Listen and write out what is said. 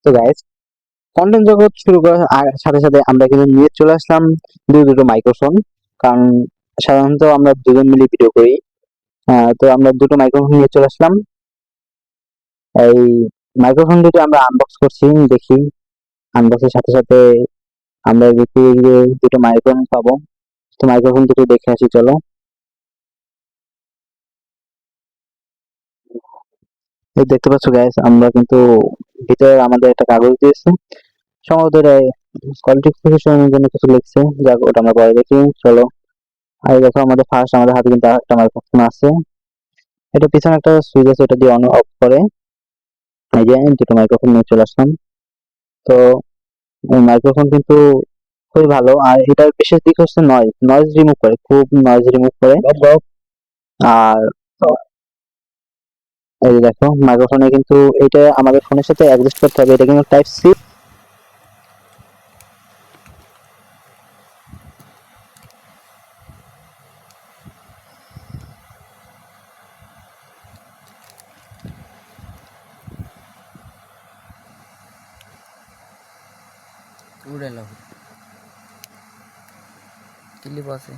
তো guys, content জগৎ শুরু করার সাথে সাথে আমরা কিন্তু নিয়ে চলে আসলাম দুটো মাইক্রোফোন। কারণ সাধারণত আমরা দুজন মিলে ভিডিও করি। তো আমরা দুটো মাইক্রোফোন নিয়ে চলে আসলাম। এই মাইক্রোফোন দুটো আমরা আনবক্স করছি, দেখি। আনবক্সের সাথে সাথে আমরা দেখি যে দুটো মাইক্রোফোন পাবো। তো মাইক্রোফোন দুটো দেখে আসি, চলো। এই দেখতে পাচ্ছ গাইস, আমরা কিন্তু ভিতরে আমাদের একটা কাগজ দিয়েছে, সম্ভবত এটা কোয়ালিফিকেশনের জন্য কিছু লিখছে। যাক, ওটা আমরা পরে দেখি, চলো। আর এই দেখো, আমাদের ফার্স্ট আমাদের হাতে কিন্তু একটা মাইক্রোফোন আছে। এটা পিছনে একটা সুইচ আছে, এটা দিয়ে অন অফ করে। এই যে দুটো মাইক্রোফোন নিয়ে চলে আসলাম। তো এই মাইক্রোফোন কিন্তু খুবই ভালো, আর এটার বিশেষ দিক হচ্ছে নয়েজ নয়েজ রিমুভ করে, খুব নয়েজ রিমুভ করে। আর এই যে দেখো, মাইক্রোফোনে কিন্তু এটা আমাদের ফোনের সাথে অ্যাডজাস্ট করতে হবে, এটা কিন্তু টাইপ সি। উড়ে লাও ক্লিপ আছে।